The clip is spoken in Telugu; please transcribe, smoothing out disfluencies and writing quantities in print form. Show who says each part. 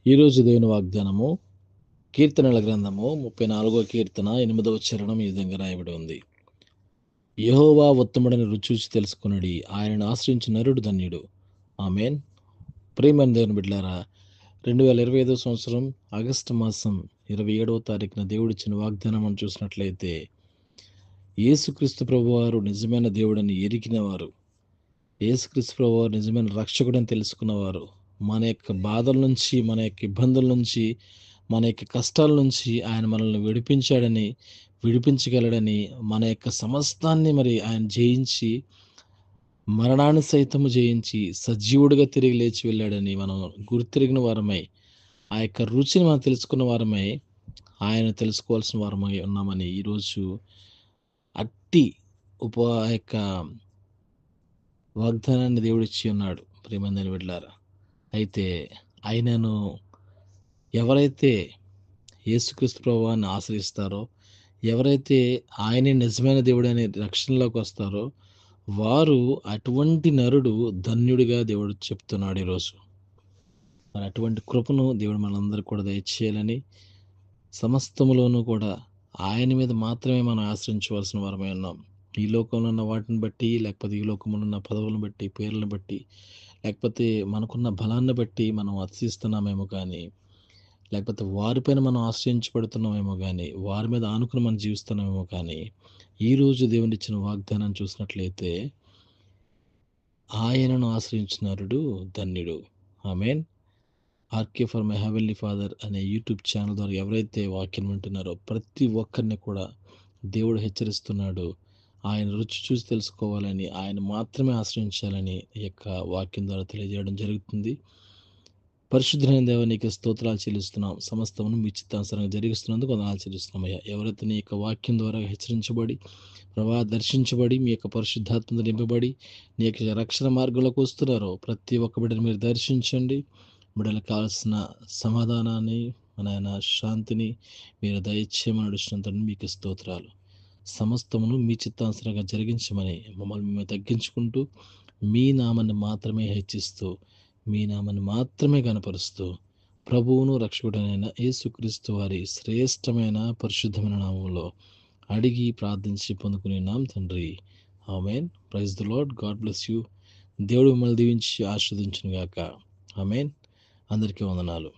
Speaker 1: ఈరోజు దేవుని వాగ్దానము కీర్తనల గ్రంథము 34వ కీర్తన 8వ చరణం ఈ విధంగా రాయబడి ఉంది. యెహోవా ఉత్తముడని రుచి తెలుసుకొనుడి, ఆయనను ఆశ్రయించిన నరుడు ధన్యుడు. ఆమేన్. ప్రియమైన దేవుని బిడ్డలారా, 2025 సంవత్సరం ఆగస్టు మాసం 27వ తారీఖున దేవుడిచ్చిన వాగ్దానం మనం చూసినట్లయితే, యేసుక్రీస్తు ప్రభువారు నిజమైన దేవుడని ఎరిగినవారు, యేసుక్రీస్తు ప్రభువారు నిజమైన రక్షకుడని తెలుసుకున్నవారు, మన యొక్క బాధల నుంచి, మన యొక్క ఇబ్బందుల నుంచి, మన యొక్క కష్టాల నుంచి ఆయన మనల్ని విడిపించగలడని, మన యొక్క సమస్తాన్ని ఆయన జయించి, మరణాన్ని సైతము జయించి సజీవుడిగా తిరిగి లేచి వెళ్ళాడని మనం గుర్తిరిగిన వారమై, ఆ యొక్క రుచిని మనం తెలుసుకున్న వారమై, ఆయన తెలుసుకోవాల్సిన వారమై ఉన్నామని ఈరోజు అట్టి ఆ యొక్క వాగ్దానాన్ని దేవుడిచ్చి ఉన్నాడు. ప్రియమైన బిడ్డలారా, అయితే ఆయనను ఎవరైతే యేసుక్రీస్తు ప్రభువాన్ని ఆశ్రయిస్తారో, ఎవరైతే ఆయనే నిజమైన దేవుడని రక్షణలోకి వస్తారో, వారు అటువంటి నరుడు ధన్యుడిగా దేవుడు చెప్తున్నాడు ఈరోజు. మరి అటువంటి కృపను దేవుడు మనందరికీ కూడా దయచేయాలని, సమస్తములోనూ కూడా ఆయన మీద మాత్రమే మనం ఆశ్రయించవలసిన వారమై ఉన్నాం. ఈ లోకంలో ఉన్న వాటిని బట్టి, లేకపోతే ఈ లోకంలో ఉన్న పదవులను బట్టి, పేర్లను బట్టి, లేకపోతే మనకున్న బలాన్ని బట్టి మనం అతిశయిస్తున్నామేమో కానీ, లేకపోతే వారిపైన మనం ఆశ్రయించబడుతున్నామేమో కానీ, వారి మీద ఆనుకుని మనం జీవిస్తున్నామేమో కానీ, ఈరోజు దేవునిచ్చిన వాగ్దానాన్ని చూసినట్లయితే, ఆయనను ఆశ్రయించిన నరుడు ధన్యుడు. Amen. RK for my heavenly father అనే యూట్యూబ్ ఛానల్ ద్వారా ఎవరైతే వాక్యం వింటున్నారో ప్రతి ఒక్కరిని కూడా దేవుడు హెచ్చరిస్తున్నాడు. ఆయన రుచి చూసి తెలుసుకోవాలని, ఆయన మాత్రమే ఆశ్రయించాలని ఈ యొక్క వాక్యం ద్వారా తెలియజేయడం జరుగుతుంది. పరిశుద్ధమైన దేవ, నీకు స్తోత్రాలు చెల్లిస్తున్నాం. సమస్తమును మీ చిత్తానుసారంగా జరిగిస్తున్నందుకు వందనాలు చెల్లిస్తున్నాం అయ్యా. ఎవరైతే నీ యొక్క వాక్యం ద్వారా హెచ్చరించబడి, దర్శించబడి, మీ యొక్క పరిశుద్ధాత్మతో నింపబడి నీ యొక్క రక్షణ మార్గంలోకి వస్తున్నారో ప్రతి ఒక్క బిడ్డను మీరు దర్శించండి. బిడ్డలకు కావాల్సిన సమాధానాన్ని, నాయన శాంతిని మీరు దయచేయమని నడుస్తున్నందుకు మీకు స్తోత్రాలు. సమస్తమును మీ చిత్తానుసారంగా జరిగించమని మమ్మల్ని మేము తగ్గించుకుంటూ, మీ నామాన్ని మాత్రమే హెచ్చిస్తూ, మీ నామాన్ని మాత్రమే కనపరుస్తూ, ప్రభువును రక్షకుడైన యేసుక్రీస్తు వారి శ్రేష్టమైన పరిశుద్ధమైన నామంలో అడిగి ప్రార్థించి పొందుకున్నాం తండ్రి. Amen. Praise the Lord. God bless you. దేవుడు మిమ్మల్ని దీవించి ఆశీర్వదించును గాక. ఆమేన్. అందరికీ వందనాలు.